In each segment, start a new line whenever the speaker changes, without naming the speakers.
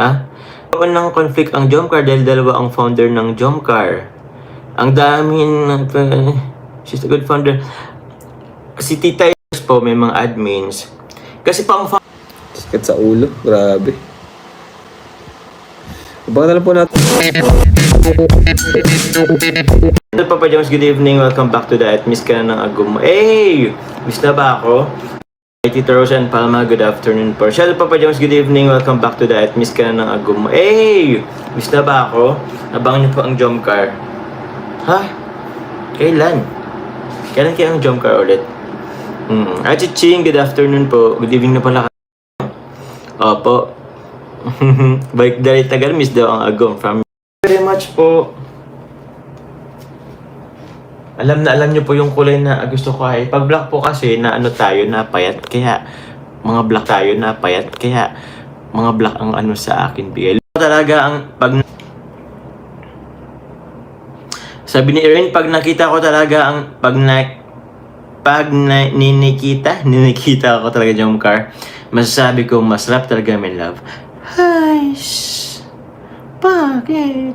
Ha? Nagkaroon ng conflict ang Jomcar dahil dalawa ang founder ng Jomcar. Ang daming she's a good founder. Si Tita Yos po may mga admins. Kasi pang
Sakit sa ulo, grabe. Abangan na lang po natin.
Hello Papa Jones, good evening. Welcome back to the Miss ka na ng agum. Hey! Miss na ba ako? Hey, Tita Rosa and Palma, good afternoon po. Hello Papa Jones, good evening. Welcome back to the Miss ka na ng agum. Hey! Miss na ba ako? Abangan niyo po ang Jomcar. Ha? Kailan? Kailan kaya ang Jomcar ulit? Ching, good afternoon po. Good evening na pala. Opo. Balik dali tagal, miss daw ang agum from very much po. Alam niyo po yung kulay na gusto ko ay pag black po kasi na ano tayo na payat kaya mga black tayo na payat kaya mga black ang ano sa akin bigay. Talaga ang sabi ni Erin, pag nakita ko talaga ang ninikita ko talaga yung car, masasabi ko masarap talaga my love. Hi, bakit?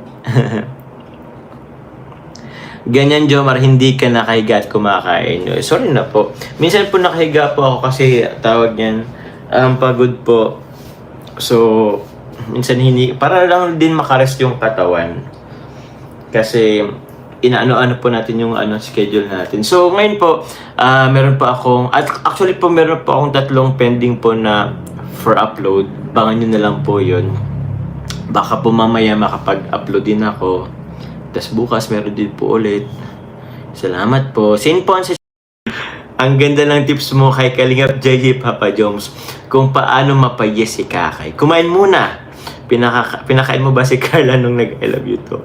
Ganyan, Jomar, hindi ka nakahiga at kumakain. Sorry na po. Minsan po nakahiga po ako kasi tawag niyan, pagod po. So, minsan hindi, para lang din makarest yung katawan. Kasi, inaano-ano po natin yung schedule natin. So, ngayon po, meron pa akong, at actually po meron pa akong 3 pending po na for upload. Bangan nyo na lang po yun. Baka po mamaya makapag-upload din ako. Tapos bukas meron din po ulit. Salamat po. Saint Ponce. Ang ganda ng tips mo kay Kalingap JJ Papa Joms kung paano mapayes si Kakay. Kumain muna. Pinakain mo ba si Carla nung nag-I love you to?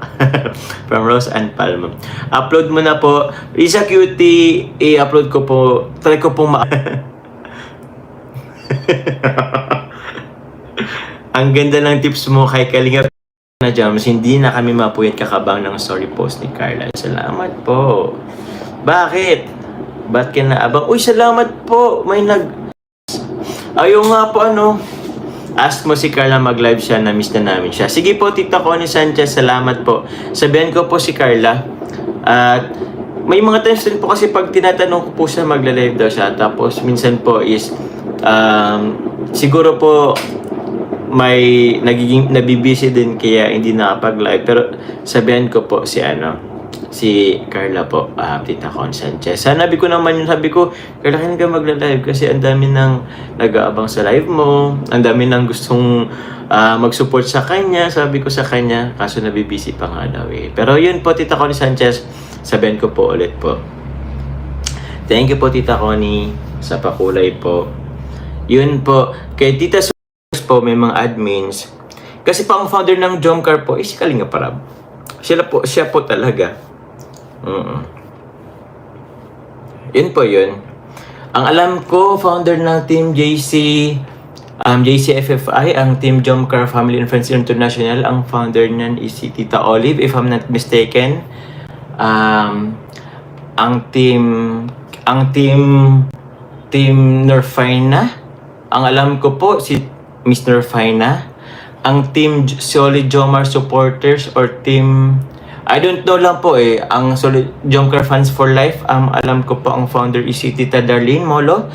From Rose and Palma. Upload mo na po. Isa Cutie, i-upload ko po. Try ko pong Ang ganda ng tips mo kay Kalingap na Jams, hindi na kami mapuyat kakabang ng story post ni Carla. Salamat po. Bakit? Ba't ka naabang? Uy, salamat po. May Ayaw nga po ask mo si Carla mag-live siya, na-miss na namin siya. Sige po, Tita Connie Sanchez, salamat po. Sabihan ko po si Carla. At may mga times din po kasi pag tinatanong ko po siya magla-live daw siya. Tapos minsan po is siguro po may nabibisi din kaya hindi nakapag-live. Pero sabihan ko po si Carla po, Tita Con Sanchez. Sabi ko naman yun, sabi ko, Carla, kailan ka magla-live? Kasi ang dami nang nag-aabang sa live mo. Ang dami nang gustong mag-support sa kanya. Sabi ko sa kanya, kaso nabibisi pa nga daw eh. Pero yun po, Tita Connie Sanchez, sabihan ko po ulit po. Thank you po, Tita Connie, sa pakulay po. Yun po, kay Tita po may mga admins. Kasi pa ang founder ng Jomcar po, si Kalinga Parab. Siya po talaga. Yun po yun. Ang alam ko, founder ng Team JCFFI, ang Team Jomcar Family and Friends International, ang founder niyan is si Tita Olive, if I'm not mistaken. Ang team Nerfina, ang alam ko po si Miss Nerfina. Ang team Solid Jomar supporters or team, I don't know lang po ang Solid Jomcar Fans for Life, alam ko po ang founder is si Tita Darlene Molo.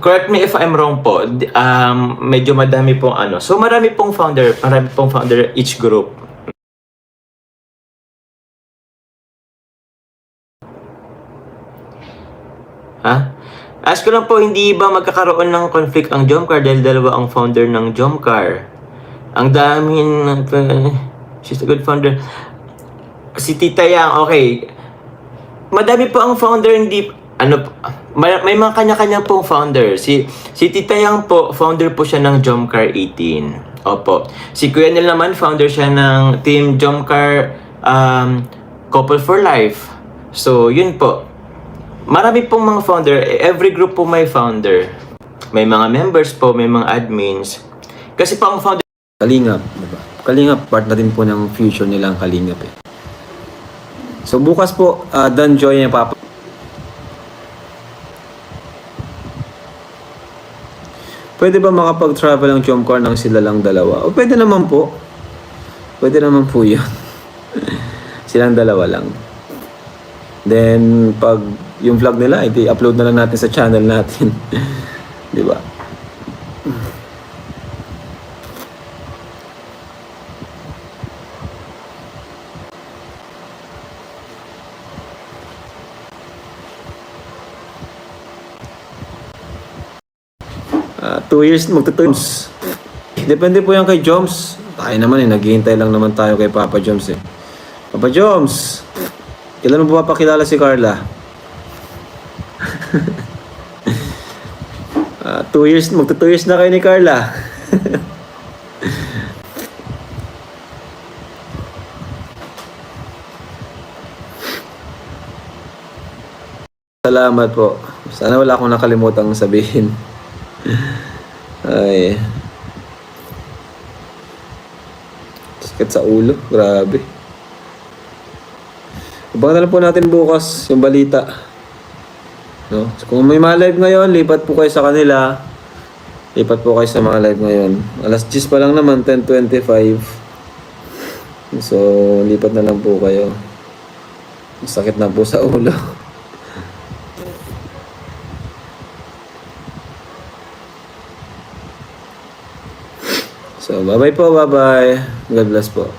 Correct me if I'm wrong po. Medyo madami pong So marami pong founder each group. Ha? Ask ko lang po, hindi ba magkakaroon ng conflict ang Jomcar dahil dalawa ang founder ng Jomcar? Ang daming she's a good founder. Si Tita Yang, okay. Madami po ang founder, hindi may mga kanya-kanya pong founder. Si Tita Yang po, founder po siya ng Jomcar 18. Opo. Si Kuya Nel naman, founder siya ng Team Jomcar Couple for Life. So, yun po. Marami pong mga founder. Every group po may founder. May mga members po, may mga admins. Kasi po ang founder
Kalingap, diba? Kalingap, part na din po ng future nilang Kalingap eh. So bukas po, Dan Joy yung pwede ba makapag-travel ang Jomcar ng sila lang dalawa? O pwede naman po. Pwede naman po yun. Silang dalawa lang. Then, pag yung vlog nila, i-upload na lang natin sa channel natin. Di ba? Two years, magto-2 years. Depende po yan kay Joms. Tayo naman naghihintay lang naman tayo kay Papa Joms eh. Papa Joms! Kailan mo ba papakilala si Carla? 2 years, magto-2 years na kayo ni Carla. Salamat po. Sana wala akong nakalimutang sabihin. Ay. Sakit sa ulo. Grabe. Abangan na lang po natin bukas yung balita. No? So, kung may mga live ngayon, lipat po kayo sa kanila. Lipat po kayo sa mga live ngayon. Alas 10 pa lang naman, 10:25. So, lipat na lang po kayo. Sakit na po sa ulo. So, bye-bye po, bye-bye. God bless po.